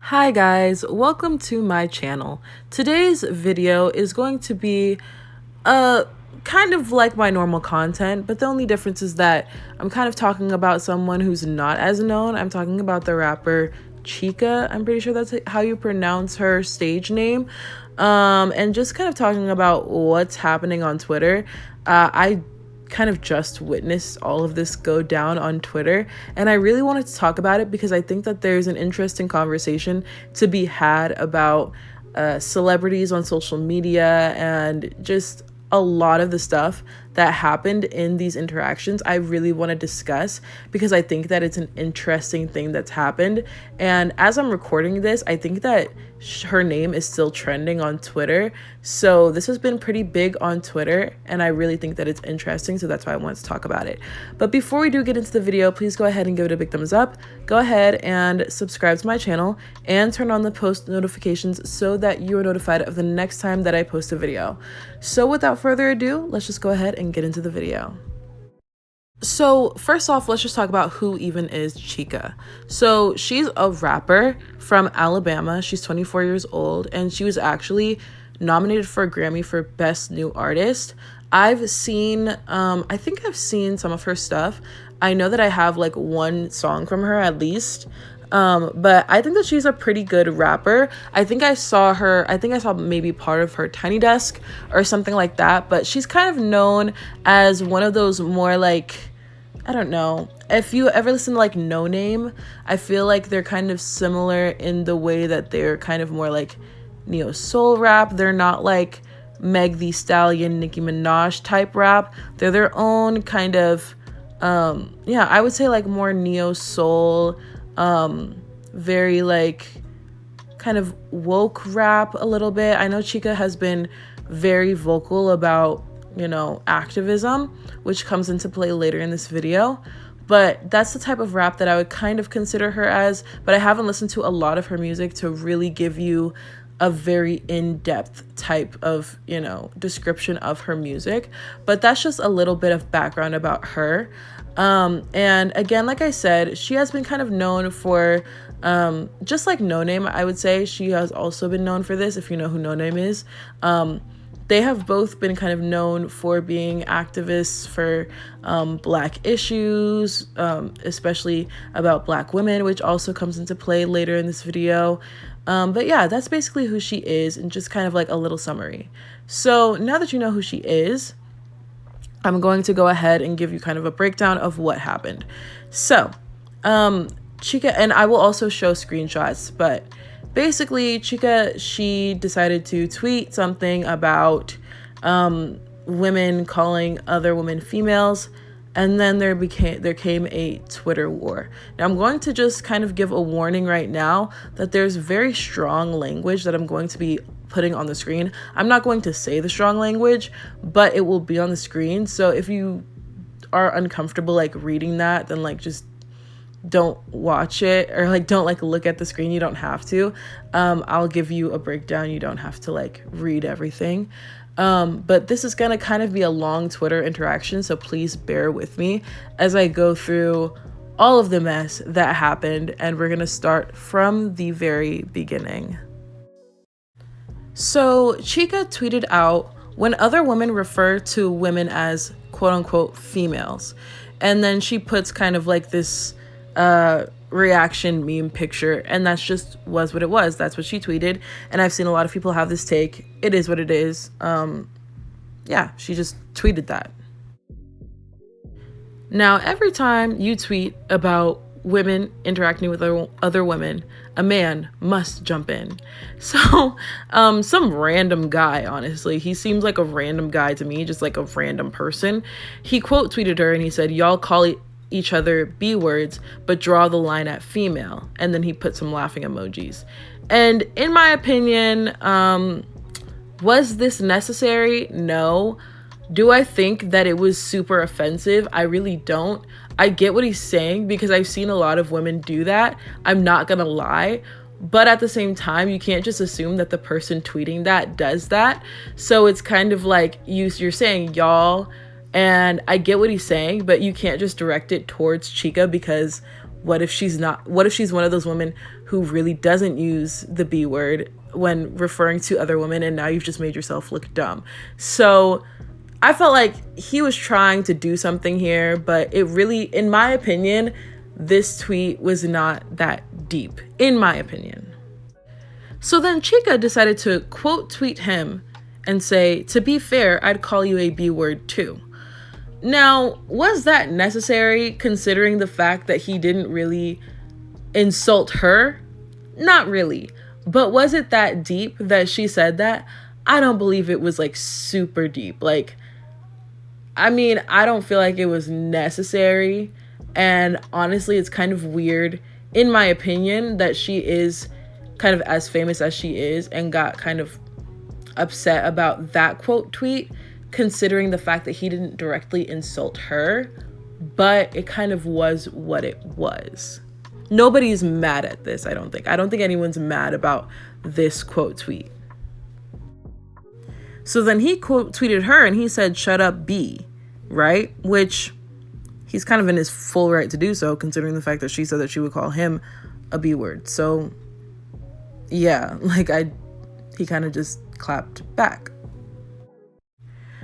Hi guys, welcome to my channel. Today's video is going to be kind of like my normal content, but the only difference is that I'm kind of talking about someone who's not as known. I'm talking about the rapper Chika. I'm pretty sure that's how you pronounce her stage name. And just kind of talking about what's happening on Twitter. I kind of just witnessed all of this go down on Twitter, and I really wanted to talk about it because I think that there's an interesting conversation to be had about celebrities on social media and just a lot of the stuff that happened in these interactions. I really want to discuss because I think that it's an interesting thing that's happened. And as I'm recording this, I think that her name is still trending on Twitter. So this has been pretty big on Twitter, and I really think that it's interesting. So that's why I wanted to talk about it. But before we do get into the video, please go ahead and give it a big thumbs up. Go ahead and subscribe to my channel and turn on the post notifications so that you are notified of the next time that I post a video. So without further ado, let's just go ahead and get into the video. So first off, let's just talk about who even is Chika. So she's a rapper from Alabama. She's 24 years old, and she was actually nominated for a Grammy for Best New Artist. I've seen, I think I've seen some of her stuff. I know that I have like one song from her at least. But I think that she's a pretty good rapper. I think I saw maybe part of her Tiny Desk or something like that, but she's kind of known as one of those more like, I don't know, if you ever listen to like No Name, I feel like they're kind of similar in the way that they're kind of more like neo soul rap. They're not like Meg Thee Stallion, Nicki Minaj type rap. They're their own kind of, I would say like more neo soul, very like kind of woke rap a little bit. I know Chika has been very vocal about, activism, which comes into play later in this video. But that's the type of rap that I would kind of consider her as, but I haven't listened to a lot of her music to really give you a very in-depth type of, description of her music. But that's just a little bit of background about her. And again, like I said, she has been kind of known for, just like No Name, I would say she has also been known for this, if you know who No Name is. They have both been kind of known for being activists for Black issues, especially about Black women, which also comes into play later in this video. But yeah, that's basically who she is, and just kind of like a little summary. So now that you know who she is, I'm going to go ahead and give you kind of a breakdown of what happened. So, Chika, and I will also show screenshots, but basically Chika, she decided to tweet something about women calling other women females, and then there came a Twitter war. Now I'm going to just kind of give a warning right now that there's very strong language that I'm going to be putting on the screen. I'm not going to say the strong language, but it will be on the screen. So if you are uncomfortable like reading that, then like just don't watch it, or like don't like look at the screen. You don't have to. I'll give you a breakdown. You don't have to like read everything. But this is gonna kind of be a long Twitter interaction, so please bear with me as I go through all of the mess that happened, and we're gonna start from the very beginning. So Chika tweeted out, "When other women refer to women as quote unquote females," and then she puts kind of like this reaction meme picture, and that's just was what it was. That's what she tweeted, and I've seen a lot of people have this take. It is what it is. Yeah, she just tweeted that. Now, every time you tweet about women interacting with other women, a man must jump in. So some random guy, honestly, he seems like a random guy to me, just like a random person. He quote tweeted her and he said, "Y'all call each other B words, but draw the line at female." And then he put some laughing emojis. And in my opinion, was this necessary? No. Do I think that it was super offensive? I really don't. I get what he's saying because I've seen a lot of women do that. I'm not gonna lie. But at the same time, you can't just assume that the person tweeting that does that. So it's kind of like you're saying y'all, and I get what he's saying, but you can't just direct it towards Chika because What if she's not? What if she's one of those women who really doesn't use the B word when referring to other women, and now you've just made yourself look dumb? So I felt like he was trying to do something here, but it really, in my opinion, this tweet was not that deep, in my opinion. So then Chika decided to quote tweet him and say, "To be fair, I'd call you a B word too." Now, was that necessary considering the fact that he didn't really insult her? Not really. But was it that deep that she said that? I don't believe it was like super deep. Like, I mean, I don't feel like it was necessary. And honestly, it's kind of weird, in my opinion, that she is kind of as famous as she is and got kind of upset about that quote tweet, considering the fact that he didn't directly insult her, but it kind of was what it was. Nobody's mad at this, I don't think. I don't think anyone's mad about this quote tweet. So then he quote tweeted her and he said, "Shut up, B," right? Which he's kind of in his full right to do so, considering the fact that she said that she would call him a B word. So yeah, like he kind of just clapped back.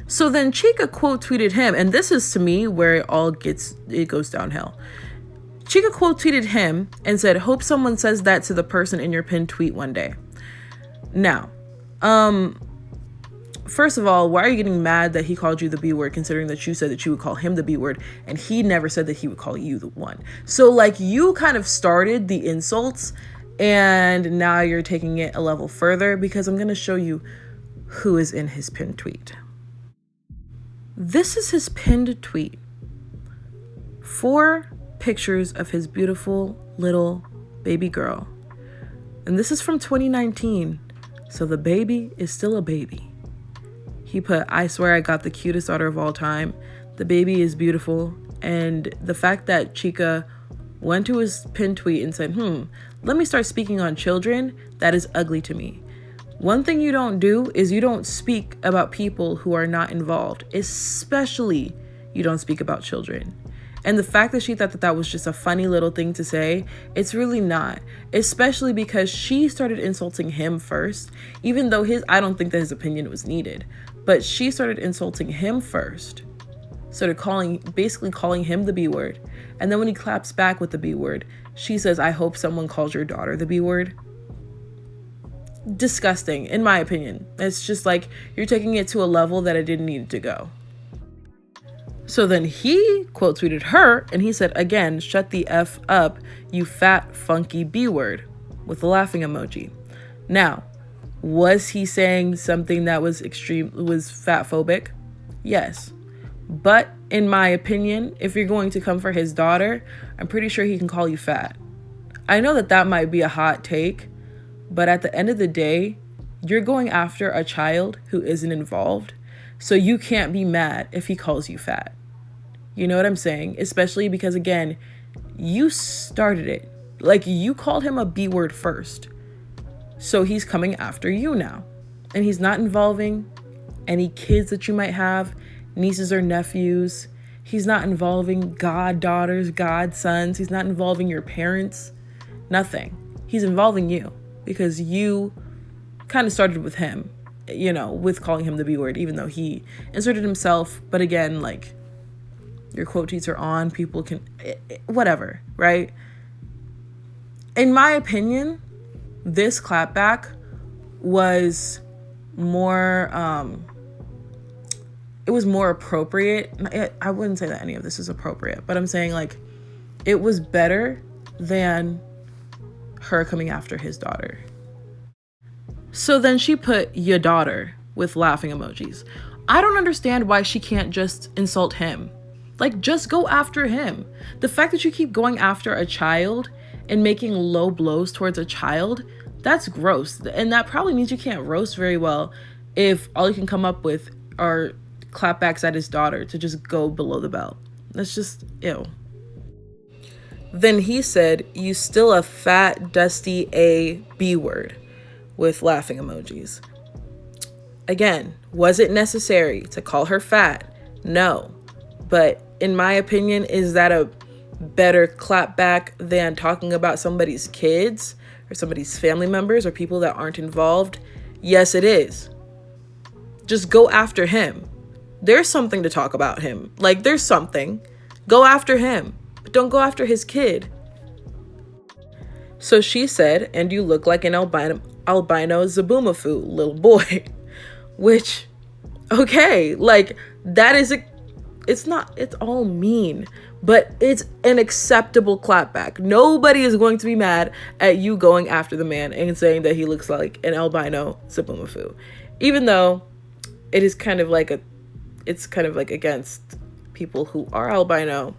So then Chika quote tweeted him, and this is to me where it goes downhill. Chika quote tweeted him and said, "Hope someone says that to the person in your pinned tweet one day." Now, first of all, why are you getting mad that he called you the B word, considering that you said that you would call him the B word and he never said that he would call you the one? So like, you kind of started the insults and now you're taking it a level further, because I'm going to show you who is in his pinned tweet. This is his pinned tweet. 4 pictures of his beautiful little baby girl. And this is from 2019. So the baby is still a baby. He put, "I swear I got the cutest daughter of all time. The baby is beautiful." And the fact that Chika went to his pinned tweet and said, "Let me start speaking on children," that is ugly to me. One thing you don't do is you don't speak about people who are not involved, especially you don't speak about children. And the fact that she thought that that was just a funny little thing to say, it's really not, especially because she started insulting him first, even though I don't think that his opinion was needed, but she started insulting him first, basically calling him the B word. And then when he claps back with the B word, she says, "I hope someone calls your daughter the B word." Disgusting, in my opinion. It's just like, you're taking it to a level that it didn't need to go. So then he quote tweeted her and he said, again, "Shut the F up, you fat funky B word," with a laughing emoji. Now, was he saying something that was fatphobic? Yes. But in my opinion, if you're going to come for his daughter, I'm pretty sure he can call you fat. I know that that might be a hot take, but at the end of the day, you're going after a child who isn't involved. So you can't be mad if he calls you fat. You know what I'm saying? Especially because, again, you started it. Like, you called him a B word first. So he's coming after you now. And he's not involving any kids that you might have, nieces or nephews. He's not involving goddaughters, godsons. He's not involving your parents. Nothing. He's involving you because you kind of started with him, you know, with calling him the B word, even though he inserted himself. But again, like, your quote tweets are on, people can, whatever, right? In my opinion, this clapback was more, it was more appropriate. I wouldn't say that any of this is appropriate, but I'm saying, like, it was better than her coming after his daughter. So then she put "your daughter" with laughing emojis. I don't understand why she can't just insult him. Like, just go after him. The fact that you keep going after a child and making low blows towards a child, that's gross. And that probably means you can't roast very well if all you can come up with are clapbacks at his daughter to just go below the belt. That's just ew. Then he said, "You still a fat, dusty A B word," with laughing emojis. Again, was it necessary to call her fat? No. But in my opinion, is that a better clap back than talking about somebody's kids or somebody's family members or people that aren't involved? Yes, it is. Just go after him. There's something to talk about him. Like, there's something. Go after him, but don't go after his kid. So she said, and you look like an albino Zaboomafoo little boy. Which, okay, like, that is it's all mean, but it's an acceptable clapback. Nobody is going to be mad at you going after the man and saying that he looks like an albino Zaboomafoo. Even though it is kind of like against people who are albino,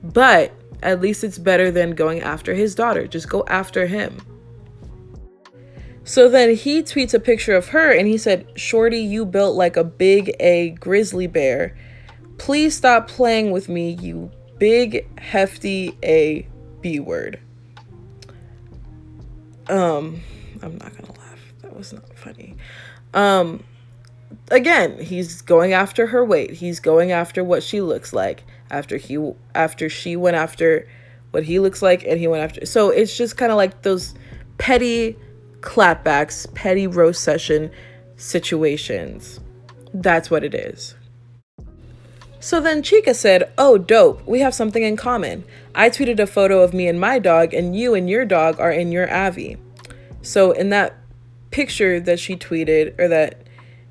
but at least it's better than going after his daughter. Just go after him. So then he tweets a picture of her and he said, "Shorty, you built like a big A grizzly bear. Please stop playing with me, you big hefty A B word." I'm not gonna laugh. That was not funny. Again, he's going after her weight. He's going after what she looks like after she went after what he looks like and he went after. So it's just kind of like those petty clapbacks, petty roast session situations. That's what it is. So then Chika said, "Oh, dope. We have something in common. I tweeted a photo of me and my dog, and you and your dog are in your Avi." So in that picture that she tweeted, or that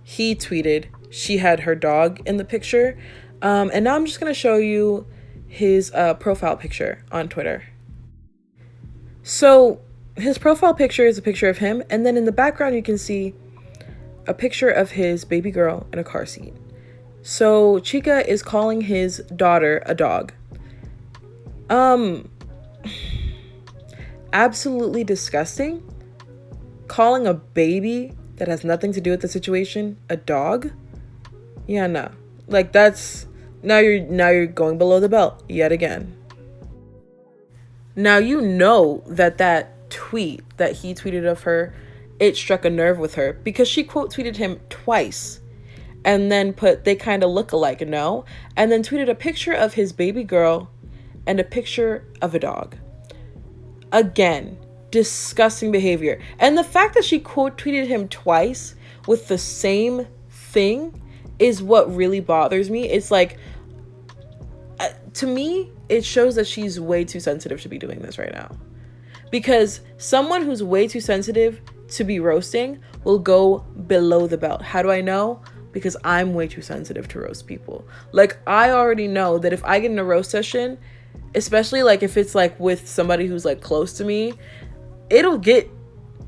he tweeted, she had her dog in the picture. And now I'm just going to show you his profile picture on Twitter. So his profile picture is a picture of him. And then in the background, you can see a picture of his baby girl in a car seat. So Chika is calling his daughter a dog. Absolutely disgusting. Calling a baby that has nothing to do with the situation a dog? Yeah, no. Like, that's now you're going below the belt yet again. Now you know that tweet that he tweeted of her, it struck a nerve with her because she quote tweeted him twice and then put "they kind of look alike," no? And then tweeted a picture of his baby girl and a picture of a dog. Again, disgusting behavior. And the fact that she quote tweeted him twice with the same thing is what really bothers me. It's like, to me, it shows that she's way too sensitive to be doing this right now. Because someone who's way too sensitive to be roasting will go below the belt. How do I know? Because I'm way too sensitive to roast people. Like, I already know that if I get in a roast session, especially like if it's like with somebody who's like close to me, it'll get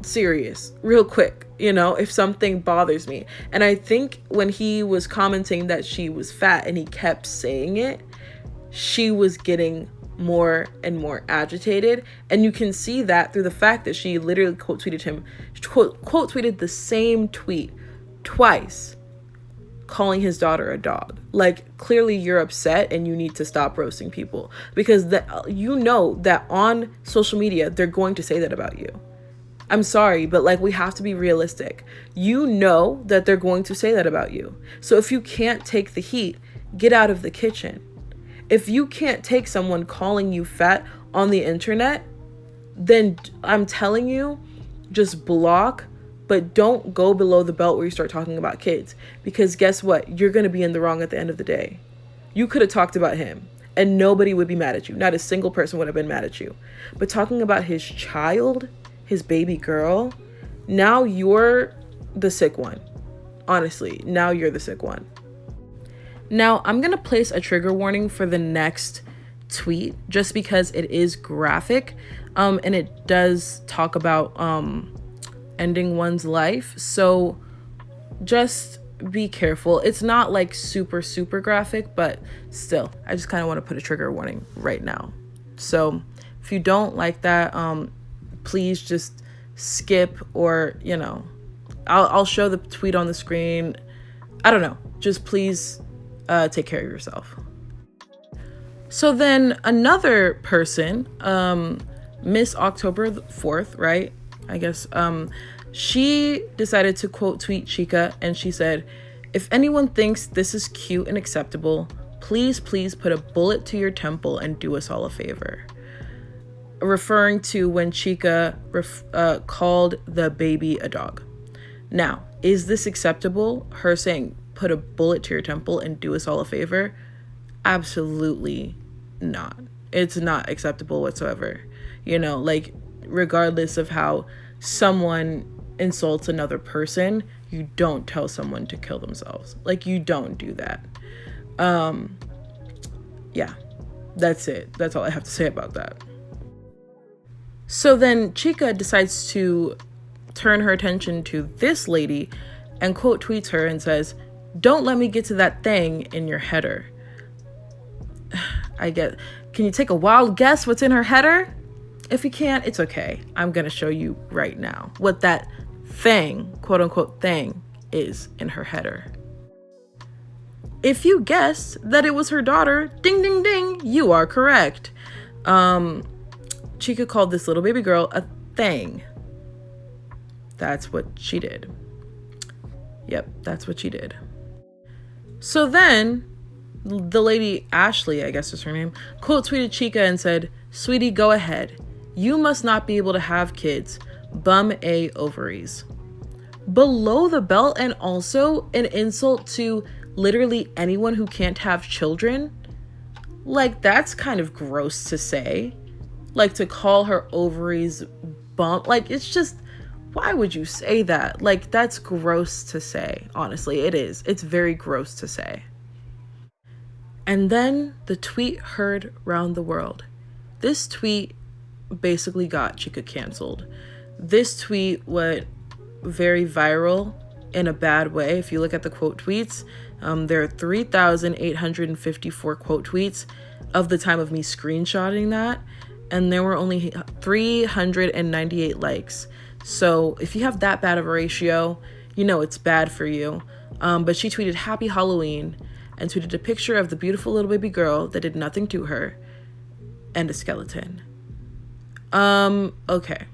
serious real quick, you know, if something bothers me. And I think when he was commenting that she was fat and he kept saying it, she was getting more and more agitated. And you can see that through the fact that she literally quote tweeted the same tweet twice, calling his daughter a dog. Like, clearly you're upset and you need to stop roasting people, because you know that on social media they're going to say that about you. I'm sorry, but like, we have to be realistic. You know that they're going to say that about you. So if you can't take the heat, get out of the kitchen. If you can't take someone calling you fat on the internet, then I'm telling you, just block. But don't go below the belt where you start talking about kids, because guess what? You're going to be in the wrong at the end of the day. You could have talked about him and nobody would be mad at you. Not a single person would have been mad at you. But talking about his child, his baby girl, now you're the sick one. Honestly, now you're the sick one. Now, I'm going to place a trigger warning for the next tweet just because it is graphic, and it does talk about ending one's life. So just be careful. It's not like super graphic, but still, I just kind of want to put a trigger warning right now. So if you don't like that, please just skip, or, you know, I'll show the tweet on the screen. I don't know. Just please take care of yourself. So then another person, Miss October 4th, right? I guess, she decided to quote tweet Chika, and she said, "If anyone thinks this is cute and acceptable, please, please put a bullet to your temple and do us all a favor. Referring to when Chika called the baby a dog. Now, is this acceptable? Her saying, put a bullet to your temple and do us all a favor? Absolutely not. It's not acceptable whatsoever. You know, like, regardless of how someone insults another person, you don't tell someone to kill themselves. Like, you don't do that. Yeah, that's it. That's all I have to say about that. So then Chika decides to turn her attention to this lady and quote tweets her and says, "Don't let me get to that thing in your header." Can you take a wild guess what's in her header? If you can't, it's okay. I'm going to show you right now what that thing, quote unquote thing, is in her header. If you guessed that it was her daughter, ding, ding, ding, you are correct. Chika called this little baby girl a thing. That's what she did. Yep, that's what she did. So then, the lady, Ashley, I guess is her name, quote tweeted Chika and said, "Sweetie, go ahead. You must not be able to have kids. Bum A ovaries." Below the belt, and also an insult to literally anyone who can't have children. Like, that's kind of gross to say. Like, to call her ovaries bump, like, it's just, why would you say that? Like, that's gross to say. Honestly, it is. It's very gross to say. And then the tweet heard round the world. This tweet basically got Chika canceled. This tweet went very viral in a bad way. If you look at the quote tweets, there are 3,854 quote tweets of the time of me screenshotting that, and there were only 398 likes. So if you have that bad of a ratio, you know it's bad for you. But she tweeted "Happy Halloween" and tweeted a picture of the beautiful little baby girl that did nothing to her and a skeleton. Okay.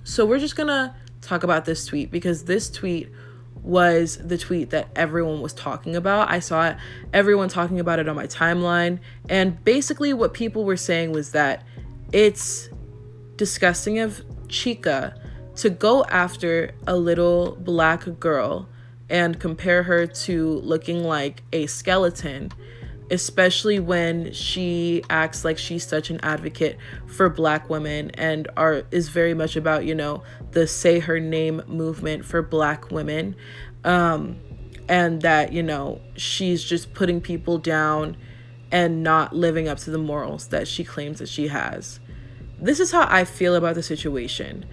So we're just gonna talk about this tweet because this tweet was the tweet that everyone was talking about. I saw it, everyone talking about it on my timeline. And basically what people were saying was that it's disgusting of Chika to go after a little black girl and compare her to looking like a skeleton, especially when she acts like she's such an advocate for Black women and is very much about, you know, the Say Her Name movement for Black women. And that, you know, she's just putting people down and not living up to the morals that she claims that she has. This is how I feel about the situation.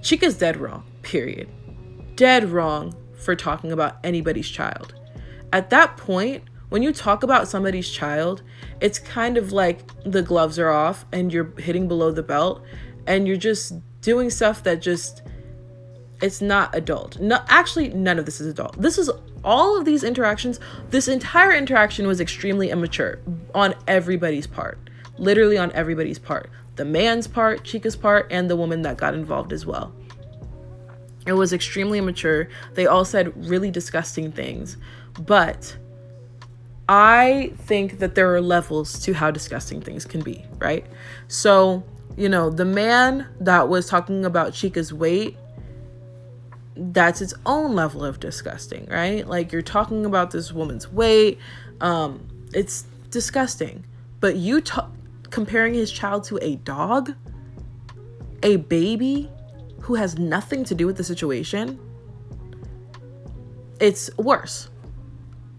Chika's dead wrong, period. Dead wrong for talking about anybody's child. At that point, when you talk about somebody's child, it's kind of like the gloves are off and you're hitting below the belt and you're just doing stuff that just, it's not adult. No, actually, none of this is adult. This is all of these interactions. This entire interaction was extremely immature on everybody's part, literally on everybody's part. The man's part, Chika's part, and the woman that got involved as well. It was extremely immature. They all said really disgusting things, but I think that there are levels to how disgusting things can be, right? So, you know, the man that was talking about Chika's weight, that's its own level of disgusting, right? Like, you're talking about this woman's weight. It's disgusting. But you comparing his child to a dog, a baby who has nothing to do with the situation, it's worse.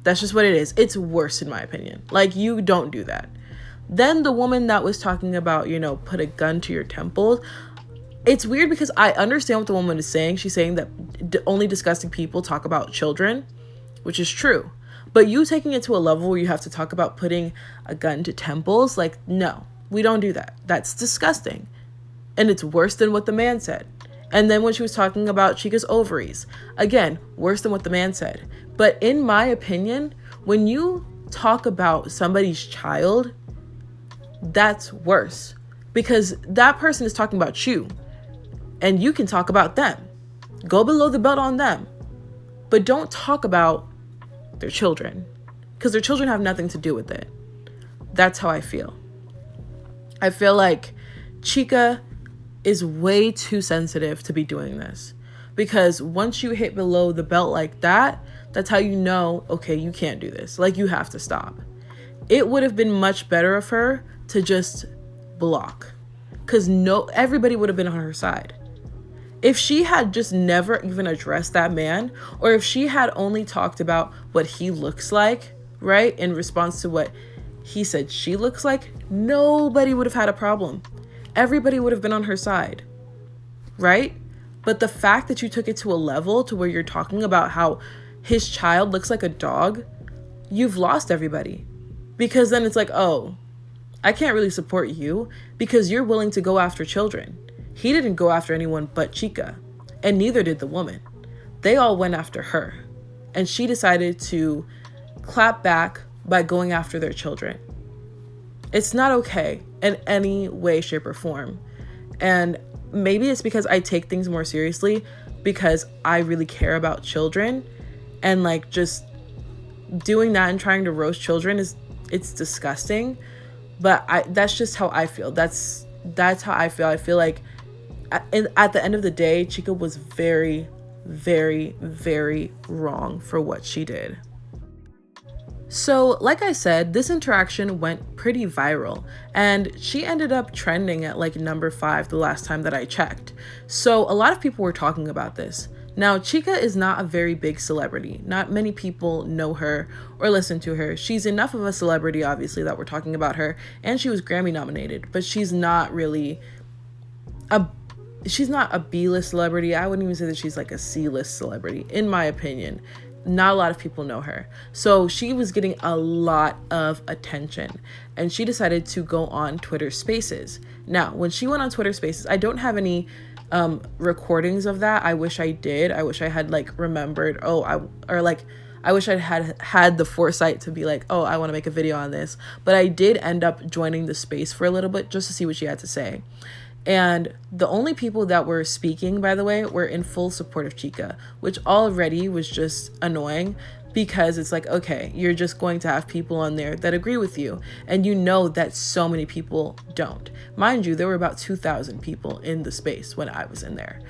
That's just what it is. It's worse in my opinion. Like, you don't do that. Then the woman that was talking about, you know, put a gun to your temples. It's weird because I understand what the woman is saying. She's saying that only disgusting people talk about children, which is true. But you taking it to a level where you have to talk about putting a gun to temples, like, no, we don't do that. That's disgusting. And it's worse than what the man said. And then when she was talking about Chika's ovaries, again, worse than what the man said. But in my opinion, when you talk about somebody's child, that's worse. Because that person is talking about you. And you can talk about them. Go below the belt on them. But don't talk about their children. Because their children have nothing to do with it. That's how I feel. I feel like Chika is way too sensitive to be doing this, because once you hit below the belt like that, that's how you know, okay, you can't do this. Like, you have to stop. It would have been much better of her to just block, because everybody would have been on her side. If she had just never even addressed that man, or if she had only talked about what he looks like, right, in response to what he said she looks like, nobody would have had a problem. Everybody would have been on her side, right? But the fact that you took it to a level to where you're talking about how his child looks like a dog, you've lost everybody. Because then it's like, oh, I can't really support you because you're willing to go after children. He didn't go after anyone but Chika, and neither did the woman. They all went after her, and she decided to clap back by going after their children. It's not okay in any way, shape, or form. And maybe it's because I take things more seriously because I really care about children, and like just doing that and trying to roast children it's disgusting. But that's just how I feel. That's how I feel. I feel like at the end of the day, Chika was very, very, very wrong for what she did. So, like I said, this interaction went pretty viral, and she ended up trending at like number 5 the last time that I checked. So a lot of people were talking about this. Now, Chika is not a very big celebrity. Not many people know her or listen to her. She's enough of a celebrity, obviously, that we're talking about her, and she was Grammy nominated, but she's not really she's not a B-list celebrity. I wouldn't even say that she's like a C-list celebrity, in my opinion. Not a lot of people know her. So she was getting a lot of attention, and she decided to go on Twitter Spaces. Now, when she went on Twitter Spaces, I don't have any recordings of that. I wish I did. I wish I had like remembered, I wish I had the foresight to be like, oh, I want to make a video on this. But I did end up joining the space for a little bit just to see what she had to say. And the only people that were speaking, by the way, were in full support of Chika, which already was just annoying, because it's like, okay, you're just going to have people on there that agree with you, and you know that so many people don't. Mind you, there were about 2,000 people in the space when I was in there.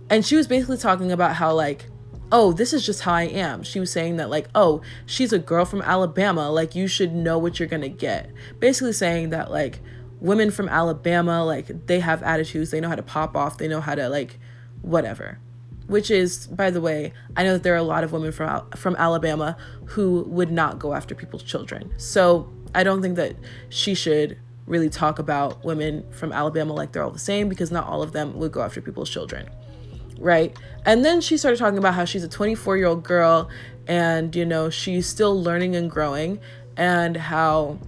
And she was basically talking about how like, oh, this is just how I am. She was saying that like, oh, she's a girl from Alabama, like you should know what you're gonna get. Basically saying that like, women from Alabama, like they have attitudes, they know how to pop off, they know how to like whatever. Which is, by the way, I know that there are a lot of women from Alabama who would not go after people's children. So I don't think that she should really talk about women from Alabama like they're all the same, because not all of them would go after people's children, right? And then she started talking about how she's a 24-year-old girl, and you know, she's still learning and growing, and how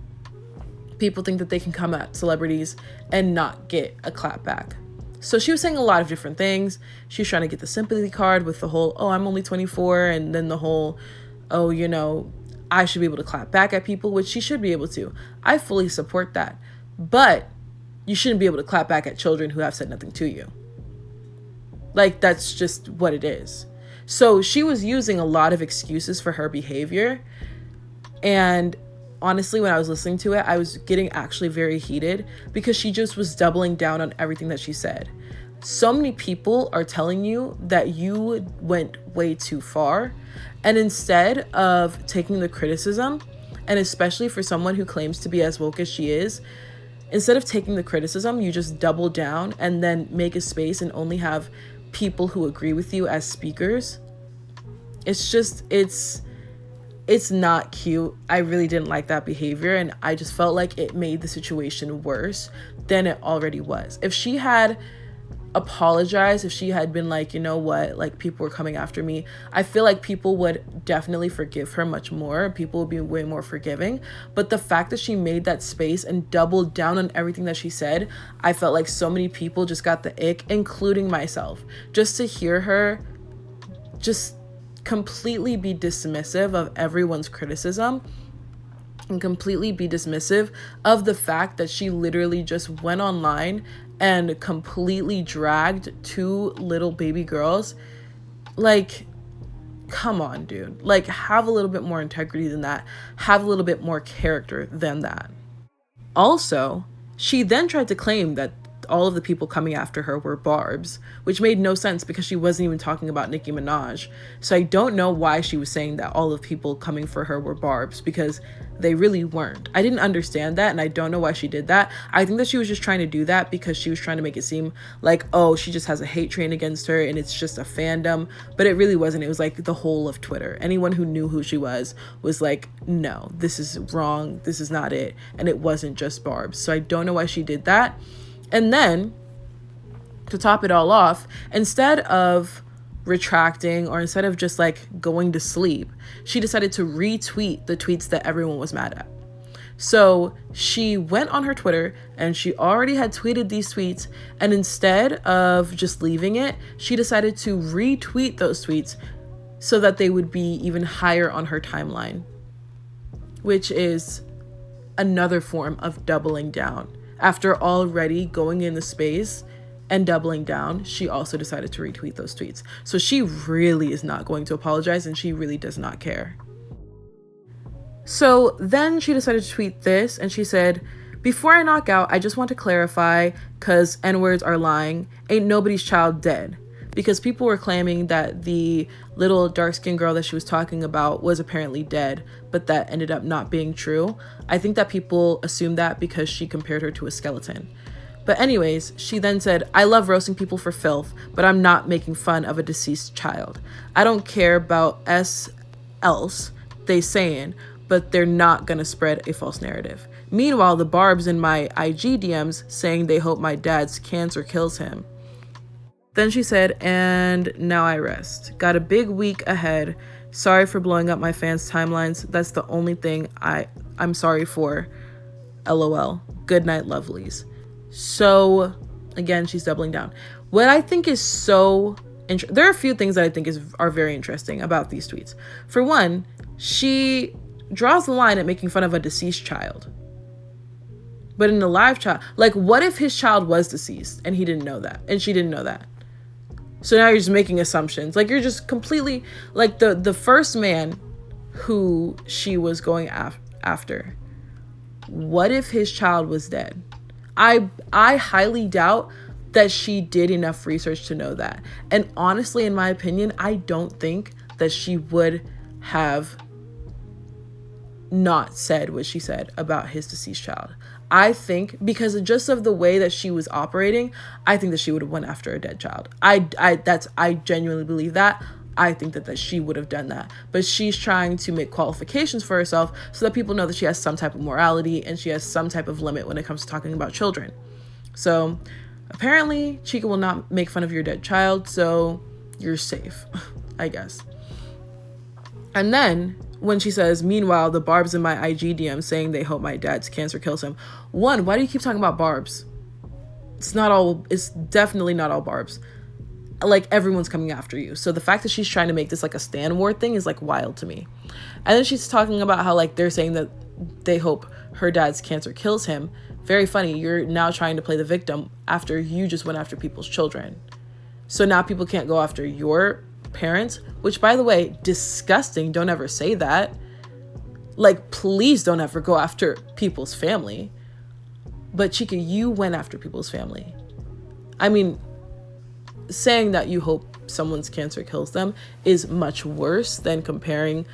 people think that they can come at celebrities and not get a clap back. So she was saying a lot of different things. She was trying to get the sympathy card with the whole, oh, I'm only 24, and then the whole, oh, you know, I should be able to clap back at people, which she should be able to. I fully support that. But you shouldn't be able to clap back at children who have said nothing to you. Like, that's just what it is. So she was using a lot of excuses for her behavior, and honestly, when I was listening to it, I was getting actually very heated, because she just was doubling down on everything that she said. So many people are telling you that you went way too far, and instead of taking the criticism, and especially for someone who claims to be as woke as she is, instead of taking the criticism, you just double down and then make a space and only have people who agree with you as speakers. It's not cute. I really didn't like that behavior, and I just felt like it made the situation worse than it already was. If she had apologized, if she had been like, you know what, like people were coming after me, I feel like people would definitely forgive her much more. People would be way more forgiving. But the fact that she made that space and doubled down on everything that she said, I felt like so many people just got the ick, including myself, just to hear her just completely be dismissive of everyone's criticism, and completely be dismissive of the fact that she literally just went online and completely dragged 2 little baby girls. Like, come on, dude. Like, have a little bit more integrity than that. Have a little bit more character than that. Also, she then tried to claim that all of the people coming after her were barbs, which made no sense because she wasn't even talking about Nicki Minaj. So I don't know why she was saying that all of the people coming for her were barbs, because they really weren't. I didn't understand that, and I don't know why she did that. I think that she was just trying to do that because she was trying to make it seem like, oh, she just has a hate train against her and it's just a fandom. But it really wasn't. It was like the whole of Twitter. Anyone who knew who she was like, no, this is wrong. This is not it. And it wasn't just barbs. So I don't know why she did that. And then, to top it all off, instead of retracting or instead of just like going to sleep, she decided to retweet the tweets that everyone was mad at. So she went on her Twitter and she already had tweeted these tweets, and instead of just leaving it, she decided to retweet those tweets so that they would be even higher on her timeline, which is another form of doubling down. After already going in the space and doubling down, she also decided to retweet those tweets. So she really is not going to apologize, and she really does not care. So then she decided to tweet this, and she said, "Before I knock out, I just want to clarify, cause N-words are lying. Ain't nobody's child dead." Because people were claiming that the little dark-skinned girl that she was talking about was apparently dead, but that ended up not being true. I think that people assumed that because she compared her to a skeleton. But anyways, she then said, "I love roasting people for filth, but I'm not making fun of a deceased child. I don't care about else they saying, but they're not gonna spread a false narrative. Meanwhile, the barbs in my IG DMs saying they hope my dad's cancer kills him." Then she said, "And now I rest. Got a big week ahead. Sorry for blowing up my fans' timelines. That's the only thing I'm sorry for. LOL. Good night, lovelies." So, again, she's doubling down. What I think is so there are a few things that I think are very interesting about these tweets. For one, she draws the line at making fun of a deceased child. But in a live child, like, what if his child was deceased and he didn't know that, and she didn't know that? So now you're just making assumptions. Like, you're just completely, like, the first man who she was going after, what if his child was dead? I highly doubt that she did enough research to know that. And honestly, in my opinion, I don't think that she would have not said what she said about his deceased child. I think because just of the way that she was operating, I think that she would have went after a dead child. I genuinely believe that. I think that she would have done that. But she's trying to make qualifications for herself so that people know that she has some type of morality and she has some type of limit when it comes to talking about children. So apparently Chika will not make fun of your dead child, so you're safe, I guess. And then when she says, "Meanwhile, the barbs in my IG DM saying they hope my dad's cancer kills him." One, why do you keep talking about barbs? It's definitely not all barbs. Like, everyone's coming after you. So the fact that she's trying to make this like a Stan War thing is like wild to me. And then she's talking about how like they're saying that they hope her dad's cancer kills him. Very funny. You're now trying to play the victim after you just went after people's children. So now people can't go after your parents, which, by the way, disgusting. Don't ever say that. Like, please don't ever go after people's family. But Chika, you went after people's family. I mean, saying that you hope someone's cancer kills them is much worse than comparing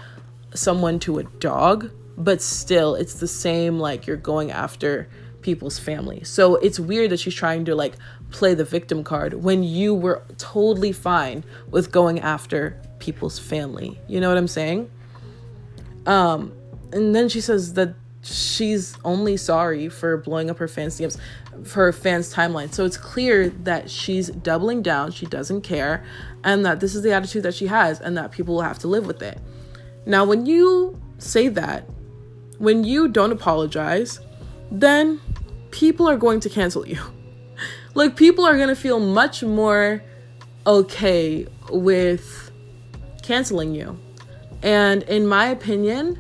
someone to a dog, but still, it's the same, like, you're going after people's family. So it's weird that she's trying to like play the victim card when you were totally fine with going after people's family. You know what I'm saying? And then she says that she's only sorry for blowing up her fans' DMs, for her fans' timeline. So it's clear that she's doubling down. She doesn't care, and that this is the attitude that she has, and that people will have to live with it. Now, when you say that, when you don't apologize, then people are going to cancel you. Like, people are going to feel much more okay with canceling you. And in my opinion,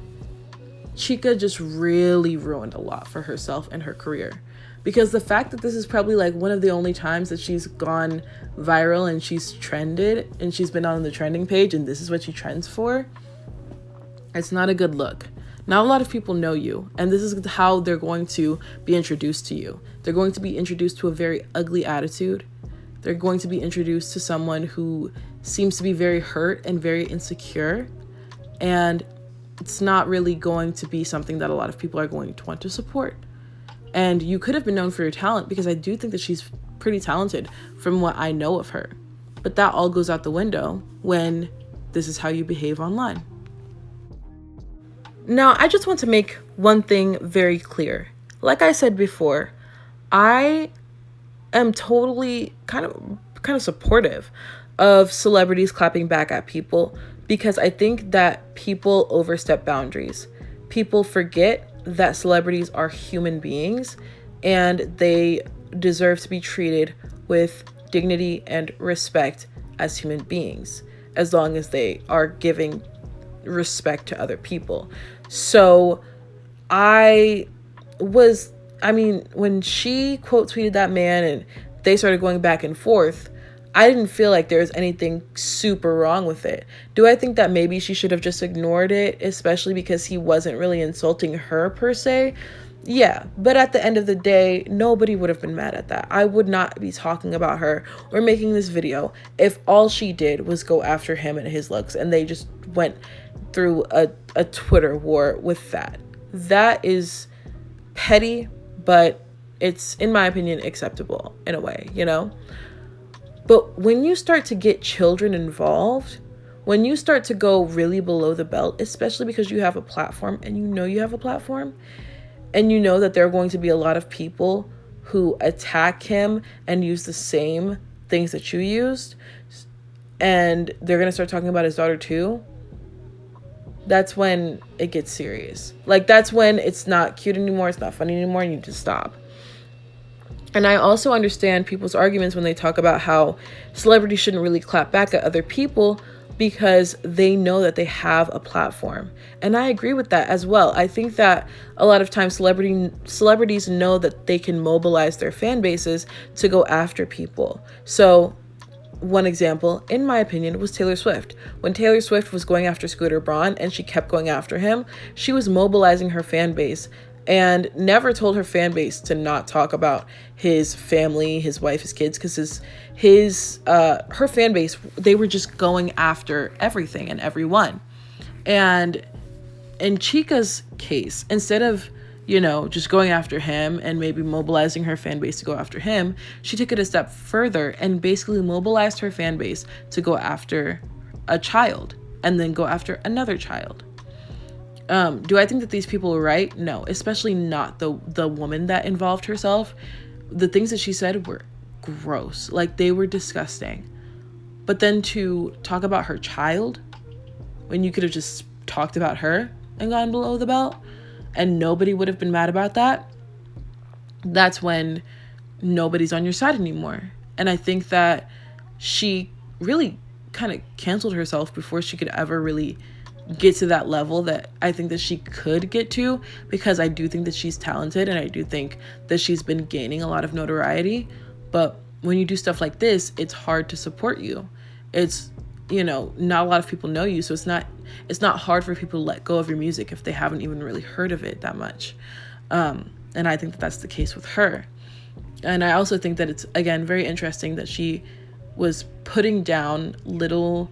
Chika just really ruined a lot for herself and her career. Because the fact that this is probably like one of the only times that she's gone viral and she's trended and she's been on the trending page and this is what she trends for, it's not a good look. Not a lot of people know you, and this is how they're going to be introduced to you. They're going to be introduced to a very ugly attitude. They're going to be introduced to someone who seems to be very hurt and very insecure, and it's not really going to be something that a lot of people are going to want to support. And you could have been known for your talent, because I do think that she's pretty talented from what I know of her. But that all goes out the window when this is how you behave online. Now, I just want to make one thing very clear. Like I said before, I am totally kind of supportive of celebrities clapping back at people, because I think that people overstep boundaries. People forget that celebrities are human beings and they deserve to be treated with dignity and respect as human beings, as long as they are giving respect to other people. So when she quote tweeted that man and they started going back and forth, I didn't feel like there was anything super wrong with it. Do I think that maybe she should have just ignored it, especially because he wasn't really insulting her per se? Yeah, but at the end of the day, nobody would have been mad at that. I would not be talking about her or making this video if all she did was go after him and his looks, and they just went through a Twitter war with that. That is petty, but it's, in my opinion, acceptable in a way, you know? But when you start to get children involved, when you start to go really below the belt, especially because you have a platform and you have a platform, and you know that there are going to be a lot of people who attack him and use the same things that you used, and they're going to start talking about his daughter too, that's when it gets serious. Like, that's when it's not cute anymore, it's not funny anymore, and you need to stop. And I also understand people's arguments when they talk about how celebrities shouldn't really clap back at other people because they know that they have a platform. And I agree with that as well. I think that a lot of times celebrities know that they can mobilize their fan bases to go after people. So one example, in my opinion, was Taylor Swift. When Taylor Swift was going after Scooter Braun and she kept going after him, she was mobilizing her fan base and never told her fan base to not talk about his family, his wife, his kids, because her fan base, they were just going after everything and everyone. And in Chika's case, instead of, just going after him and maybe mobilizing her fan base to go after him, she took it a step further and basically mobilized her fan base to go after a child and then go after another child. Do I think that these people were right? No, especially not the woman that involved herself. The things that she said were gross. Like, they were disgusting. But then to talk about her child when you could have just talked about her and gone below the belt and nobody would have been mad about that, that's when nobody's on your side anymore. And I think that she really kind of canceled herself before she could ever really get to that level that I think that she could get to, because I do think that she's talented and I do think that she's been gaining a lot of notoriety. But when you do stuff like this, it's hard to support you. It's, not a lot of people know you, so it's not hard for people to let go of your music if they haven't even really heard of it that much. And I think that that's the case with her. And I also think that it's, again, very interesting that she was putting down little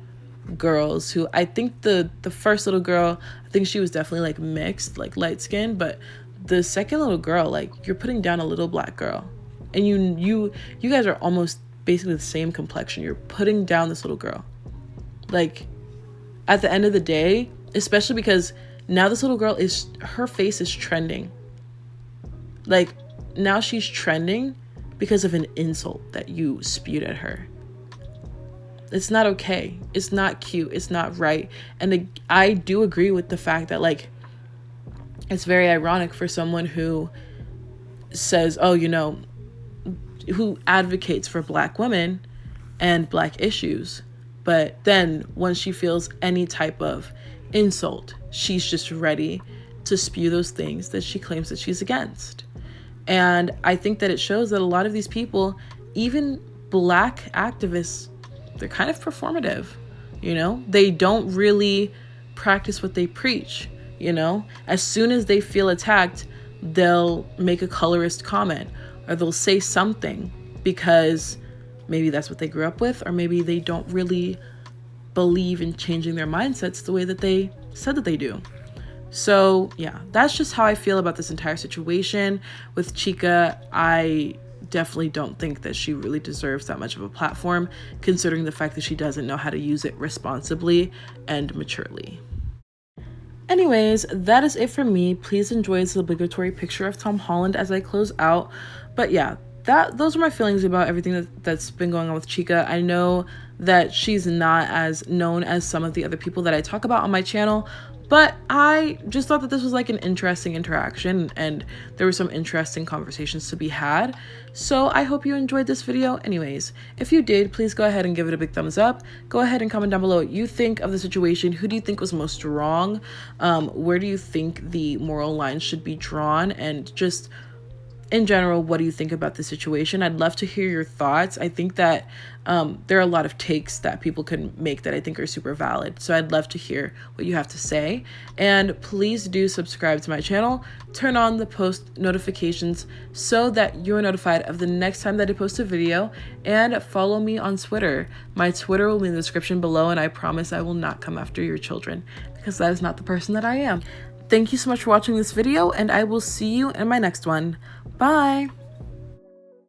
girls who, I think the first little girl, I think she was definitely like mixed, like light skinned, but the second little girl, like, you're putting down a little black girl, and you guys are almost basically the same complexion. You're putting down this little girl. Like, at the end of the day, especially because now this little girl her face is trending. Like, now she's trending because of an insult that you spewed at her. It's not okay. It's not cute. It's not right. And I do agree with the fact that, like, it's very ironic for someone who says, who advocates for Black women and Black issues, but then when she feels any type of insult, she's just ready to spew those things that she claims that she's against. And I think that it shows that a lot of these people, even Black activists, they're kind of performative, They don't really practice what they preach. you know? As soon as they feel attacked, they'll make a colorist comment or they'll say something because maybe that's what they grew up with, or maybe they don't really believe in changing their mindsets the way that they said that they do. So yeah, that's just how I feel about this entire situation with Chika. I definitely don't think that she really deserves that much of a platform, considering the fact that she doesn't know how to use it responsibly and maturely. Anyways, that is it for me. Please enjoy this obligatory picture of Tom Holland as I close out. But yeah, those are my feelings about everything that's been going on with Chika. I know that she's not as known as some of the other people that I talk about on my channel, but I just thought that this was like an interesting interaction and there were some interesting conversations to be had. So I hope you enjoyed this video. Anyways, if you did, please go ahead and give it a big thumbs up. Go ahead and comment down below what you think of the situation. Who do you think was most wrong? Where do you think the moral line should be drawn? And just in general, what do you think about the situation? I'd love to hear your thoughts. I think that there are a lot of takes that people can make that I think are super valid. So I'd love to hear what you have to say. And please do subscribe to my channel. Turn on the post notifications so that you're notified of the next time that I post a video. And follow me on Twitter. My Twitter will be in the description below, and I promise I will not come after your children because that is not the person that I am. Thank you so much for watching this video, and I will see you in my next one. Bye!